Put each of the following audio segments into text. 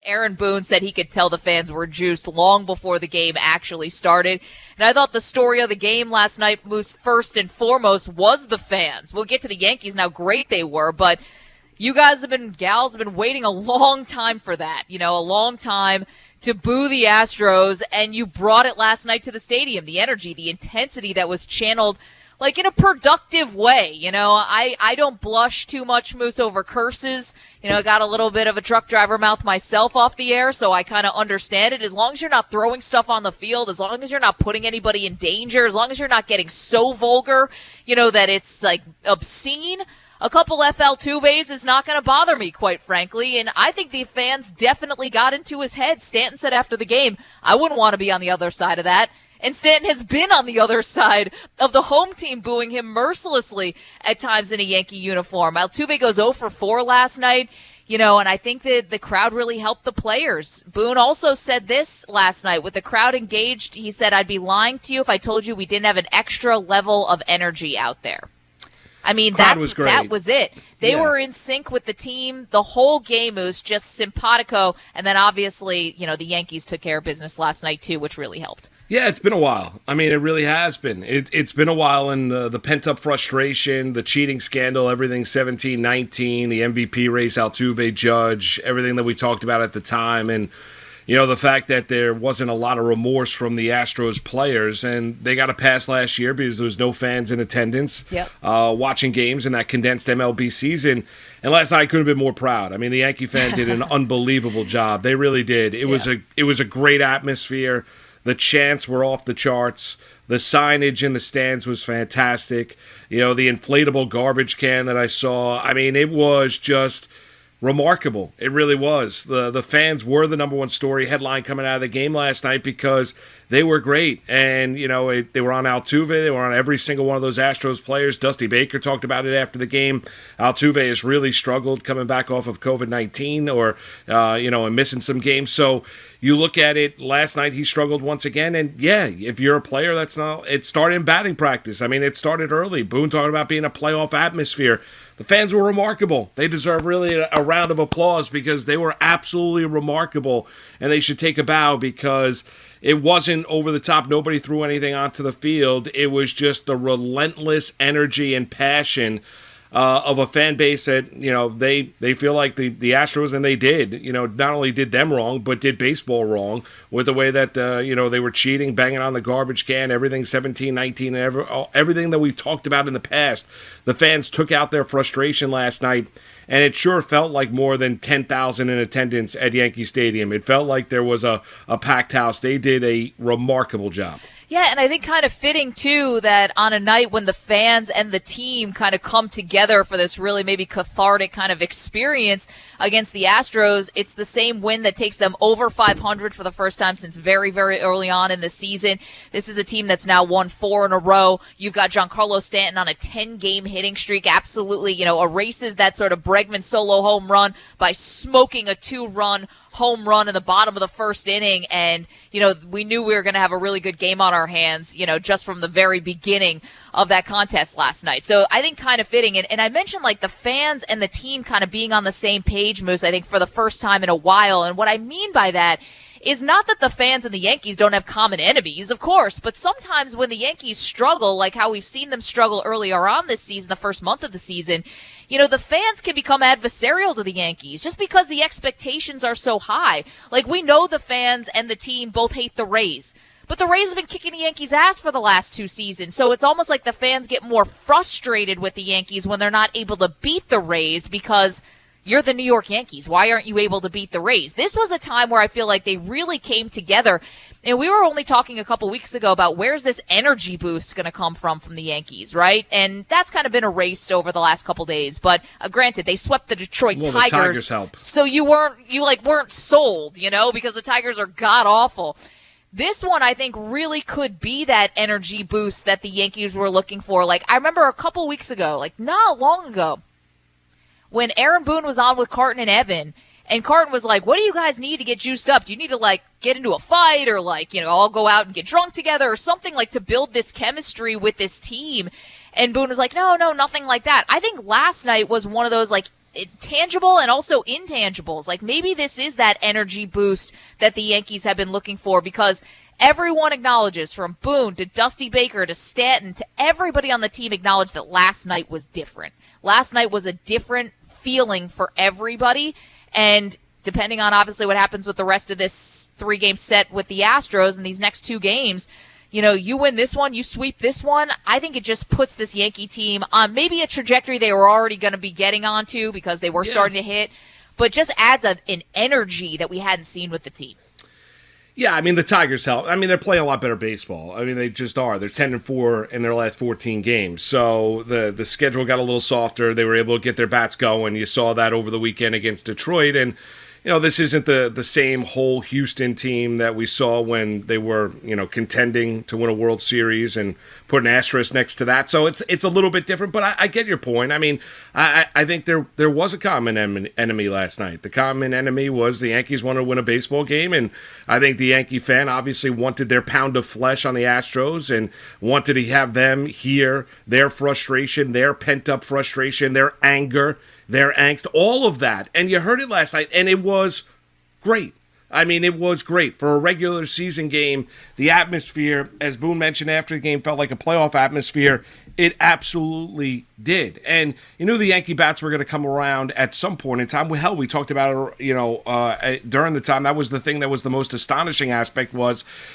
Aaron Boone said he could tell the fans were juiced long before the game actually started. And I thought the story of the game last night, Moose, first and foremost, was the fans. We'll get to the Yankees and how great they were, but you guys gals have been waiting a long time for that. A long time to boo the Astros, and you brought it last night to the stadium. The energy, the intensity that was channeled like in a productive way. I don't blush too much, Moose, over curses. I got a little bit of a truck driver mouth myself off the air, so I kind of understand it. As long as you're not throwing stuff on the field, as long as you're not putting anybody in danger, as long as you're not getting so vulgar, that it's like obscene, a couple FL Tuves is not going to bother me, quite frankly. And I think the fans definitely got into his head. Stanton said after the game, I wouldn't want to be on the other side of that. And Stanton has been on the other side of the home team, booing him mercilessly at times in a Yankee uniform. Altuve goes 0 for 4 last night, and I think that the crowd really helped the players. Boone also said this last night. With the crowd engaged, he said, I'd be lying to you if I told you we didn't have an extra level of energy out there. I mean, that was it. They were in sync with the team. The whole game was just simpatico. And then obviously, the Yankees took care of business last night too, which really helped. Yeah, it's been a while. I mean, it really has been. It's been a while, and the pent-up frustration, the cheating scandal, everything 17-19, the MVP race, Altuve, Judge, everything that we talked about at the time, and the fact that there wasn't a lot of remorse from the Astros players, and they got a pass last year because there was no fans in attendance watching games in that condensed MLB season. And last night I couldn't have been more proud. I mean, the Yankee fan did an unbelievable job. They really did. It was a great atmosphere. The chants were off the charts. The signage in the stands was fantastic. The inflatable garbage can that I saw. I mean, it was just remarkable. It really was. The fans were the number one story headline coming out of the game last night because they were great. And, they were on Altuve. They were on every single one of those Astros players. Dusty Baker talked about it after the game. Altuve has really struggled coming back off of COVID-19 or, and missing some games. So you look at it, last night he struggled once again. And, if you're a player, it started in batting practice. I mean, it started early. Boone talking about being a playoff atmosphere. The fans were remarkable. They deserve really a round of applause because they were absolutely remarkable, and they should take a bow because it wasn't over the top. Nobody threw anything onto the field. It was just the relentless energy and passion of a fan base that, they feel like the Astros, and they did, not only did them wrong, but did baseball wrong with the way that, they were cheating, banging on the garbage can, everything 17-19, and everything that we've talked about in the past. The fans took out their frustration last night, and it sure felt like more than 10,000 in attendance at Yankee Stadium. It felt like there was a packed house. They did a remarkable job. Yeah, and I think kind of fitting, too, that on a night when the fans and the team kind of come together for this really maybe cathartic kind of experience against the Astros, it's the same win that takes them over 500 for the first time since very, very early on in the season. This is a team that's now won 4 in a row. You've got Giancarlo Stanton on a 10-game hitting streak, absolutely, erases that sort of Bregman solo home run by smoking a 2-run home run in the bottom of the first inning. And, we knew we were going to have a really good game on our hands, just from the very beginning of that contest last night. So I think kind of fitting. And I mentioned like the fans and the team kind of being on the same page, Moose, I think for the first time in a while. And what I mean by that is not that the fans and the Yankees don't have common enemies, of course, but sometimes when the Yankees struggle, like how we've seen them struggle earlier on this season, the first month of the season, the fans can become adversarial to the Yankees just because the expectations are so high. Like, we know the fans and the team both hate the Rays, but the Rays have been kicking the Yankees' ass for the last 2 seasons, so it's almost like the fans get more frustrated with the Yankees when they're not able to beat the Rays because you're the New York Yankees. Why aren't you able to beat the Rays? This was a time where I feel like they really came together. And we were only talking a couple weeks ago about where's this energy boost going to come from the Yankees, right? And that's kind of been erased over the last couple days. But granted, they swept the Detroit Tigers. The Tigers helped. So you weren't sold, because the Tigers are god awful. This one, I think, really could be that energy boost that the Yankees were looking for. Like, I remember a couple weeks ago, like not long ago, when Aaron Boone was on with Carton and Evan, and Carton was like, what do you guys need to get juiced up? Do you need to, get into a fight or, all go out and get drunk together or something, to build this chemistry with this team? And Boone was like, no, nothing like that. I think last night was one of those, tangible and also intangibles. Like maybe this is that energy boost that the Yankees have been looking for, because everyone acknowledges, from Boone to Dusty Baker to Stanton to everybody on the team, acknowledged that last night was different. Last night was a different feeling for everybody, and depending on obviously what happens with the rest of this 3-game set with the Astros in these next 2 games, you win this one, you sweep this one, I think it just puts this Yankee team on maybe a trajectory they were already going to be getting onto because they were starting to hit, but just adds an energy that we hadn't seen with the team. Yeah, I mean, the Tigers help. I mean, they're playing a lot better baseball. I mean, they just are. They're 10-4 in their last 14 games. So the schedule got a little softer. They were able to get their bats going. You saw that over the weekend against Detroit. And, this isn't the same whole Houston team that we saw when they were, contending to win a World Series and put an asterisk next to that. So it's a little bit different, but I get your point. I mean, I think there was a common enemy last night. The common enemy was the Yankees wanted to win a baseball game, and I think the Yankee fan obviously wanted their pound of flesh on the Astros and wanted to have them hear their frustration, their pent-up frustration, their anger, their angst, all of that. And you heard it last night, and it was great. I mean, it was great. For a regular season game, the atmosphere, as Boone mentioned after the game, felt like a playoff atmosphere. It absolutely did. And you knew the Yankee bats were going to come around at some point in time. Well, hell, we talked about it, during the time. That was the thing that was the most astonishing aspect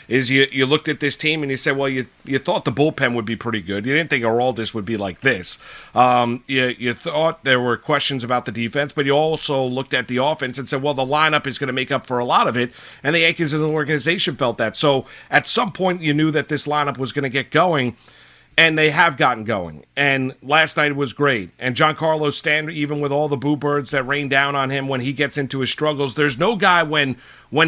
is you looked at this team and you said, well, you thought the bullpen would be pretty good. You didn't think Aroldis would be like this. You thought there were questions about the defense, but you also looked at the offense and said, well, the lineup is going to make up for a lot of it. And the Yankees as an organization felt that. So at some point you knew that this lineup was going to get going. And they have gotten going. And last night was great. And Giancarlo Stanton, even with all the boo birds that rain down on him when he gets into his struggles, there's no guy when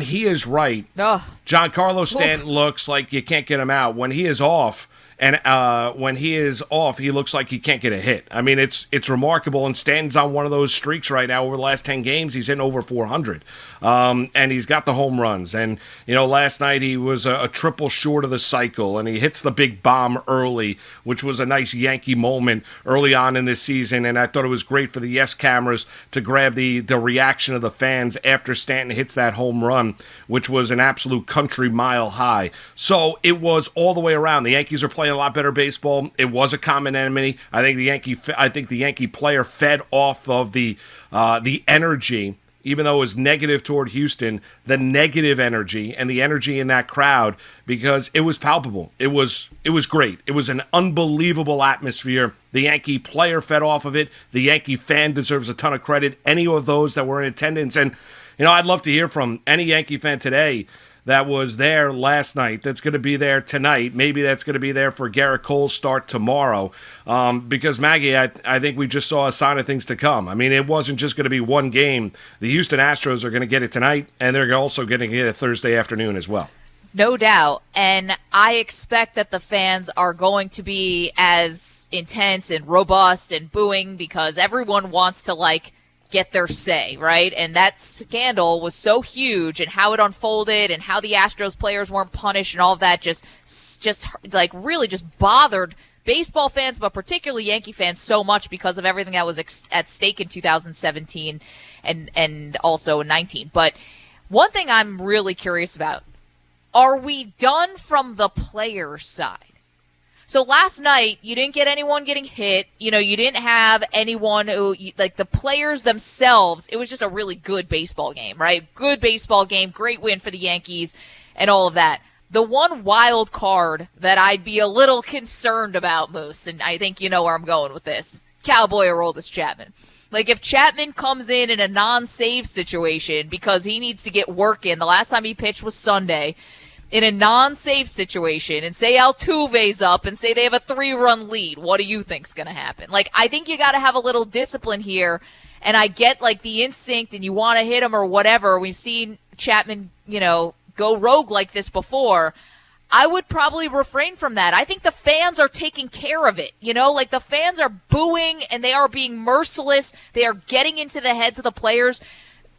he is right, Giancarlo Stanton looks like you can't get him out. When he is off, he looks like he can't get a hit. I mean, it's remarkable. And Stanton's on one of those streaks right now. Over the last 10 games, he's hitting over 400. And he's got the home runs. And, last night he was a triple short of the cycle, and he hits the big bomb early, which was a nice Yankee moment early on in this season. And I thought it was great for the Yes cameras to grab the reaction of the fans after Stanton hits that home run, which was an absolute country mile high. So it was all the way around. The Yankees are playing a lot better baseball. It was a common enemy. I think the Yankee player fed off of the energy, even though it was negative toward Houston, the negative energy and the energy in that crowd, because it was palpable. It was great. It was an unbelievable atmosphere. The Yankee player fed off of it. The Yankee fan deserves a ton of credit. Any of those that were in attendance. And, I'd love to hear from any Yankee fan today that was there last night, that's going to be there tonight. Maybe that's going to be there for Garrett Cole's start tomorrow. Because, Maggie, I think we just saw a sign of things to come. I mean, it wasn't just going to be one game. The Houston Astros are going to get it tonight, and they're also going to get it Thursday afternoon as well. No doubt. And I expect that the fans are going to be as intense and robust and booing, because everyone wants to, get their say, right? And that scandal was so huge, and how it unfolded and how the Astros players weren't punished and all of that just really just bothered baseball fans, but particularly Yankee fans, so much because of everything that was at stake in 2017 and also in 19. But one thing I'm really curious about, are we done from the player side? So last night, you didn't get anyone getting hit. You didn't have anyone who, the players themselves, it was just a really good baseball game, right? Good baseball game, great win for the Yankees and all of that. The one wild card that I'd be a little concerned about, Moose, and I think you know where I'm going with this, Cowboy Aroldis Chapman. If Chapman comes in a non-save situation because he needs to get work in, the last time he pitched was Sunday, in a non-save situation, and say Altuve's up and say they have a 3-run lead, what do you think's going to happen? I think you got to have a little discipline here, and I get, the instinct and you want to hit him or whatever. We've seen Chapman, go rogue like this before. I would probably refrain from that. I think the fans are taking care of it, the fans are booing and they are being merciless. They are getting into the heads of the players.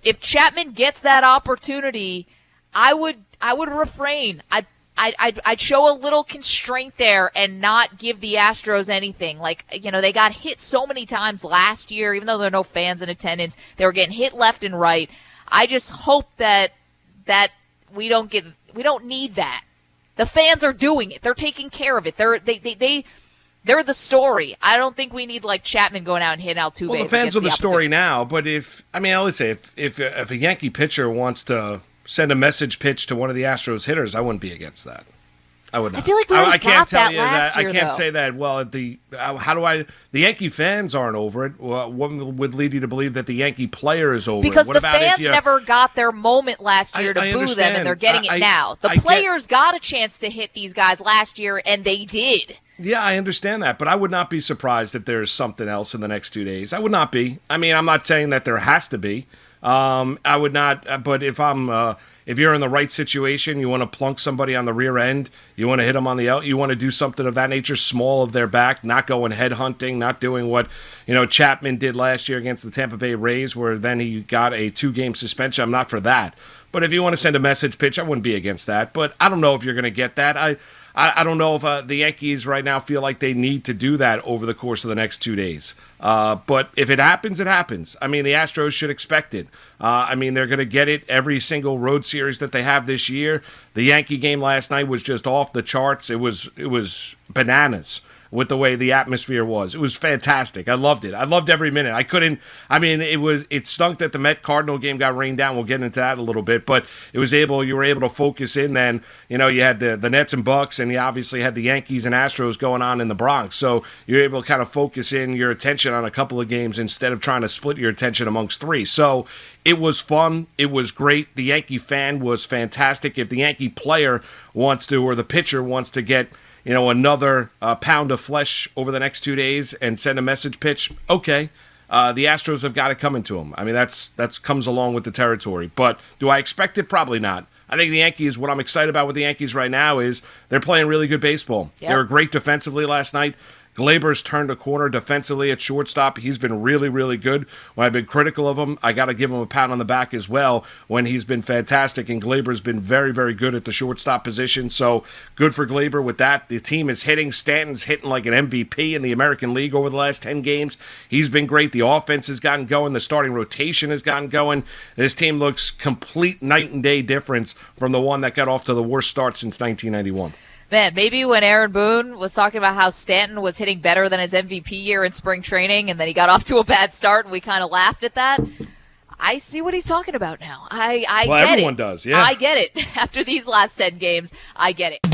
If Chapman gets that opportunity, I would refrain. I'd show a little constraint there and not give the Astros anything. Like, they got hit so many times last year, even though there are no fans in attendance. They were getting hit left and right. I just hope that we don't need that. The fans are doing it. They're taking care of it. They're the story. I don't think we need like Chapman going out and hitting Altuve. Well, the fans are the story now, but let's say if a Yankee pitcher wants to send a message pitch to one of the Astros hitters, I wouldn't be against that. I would not. I feel like we already can't got that last year, I can't though. say that. Well, the Yankee fans aren't over it. Well, what would lead you to believe that the Yankee player is over because it? the fans never got their moment last year to boo them, and they're getting it now. The players got a chance to hit these guys last year, and they did. Yeah, I understand that, but I would not be surprised if there's something else in the next 2 days. I would not be. I mean, I'm not saying that there has to be. I would not. But if you're in the right situation, you want to plunk somebody on the rear end, you want to hit them on the out, you want to do something of that nature, small of their back, not going head hunting, not doing what Chapman did last year against the Tampa Bay Rays, where then he got a 2-game suspension. I'm not for that. But if you want to send a message pitch, I wouldn't be against that. But I don't know if you're going to get that. I don't know if the Yankees right now feel like they need to do that over the course of the next 2 days. But if it happens, it happens. I mean, the Astros should expect it. They're going to get it every single road series that they have this year. The Yankee game last night was just off the charts. It was bananas with the way the atmosphere was. It was fantastic. I loved it. I loved every minute. It stunk that the Met-Cardinal game got rained down. We'll get into that a little bit, but you were able to focus in then. You had the Nets and Bucks, and you obviously had the Yankees and Astros going on in the Bronx. So you're able to kind of focus in your attention on a couple of games instead of trying to split your attention amongst three. So it was fun. It was great. The Yankee fan was fantastic. If the Yankee player wants to, or the pitcher wants to get another pound of flesh over the next 2 days and send a message pitch, okay. The Astros have got it coming to them. I mean, that's comes along with the territory. But do I expect it? Probably not. I think the Yankees, what I'm excited about with the Yankees right now is they're playing really good baseball. Yep. They were great defensively last night. Glaber's turned a corner defensively at shortstop. He's been really, really good. When I've been critical of him, I got to give him a pat on the back as well when he's been fantastic. And Glaber's been very, very good at the shortstop position. So good for Glaber with that. The team is hitting. Stanton's hitting like an MVP in the American League over the last 10 games. He's been great. The offense has gotten going. The starting rotation has gotten going. This team looks complete night and day difference from the one that got off to the worst start since 1991. Man, maybe when Aaron Boone was talking about how Stanton was hitting better than his MVP year in spring training and then he got off to a bad start and we kind of laughed at that, I see what he's talking about now. I get it. Everyone does, yeah. I get it. After these last 10 games, I get it.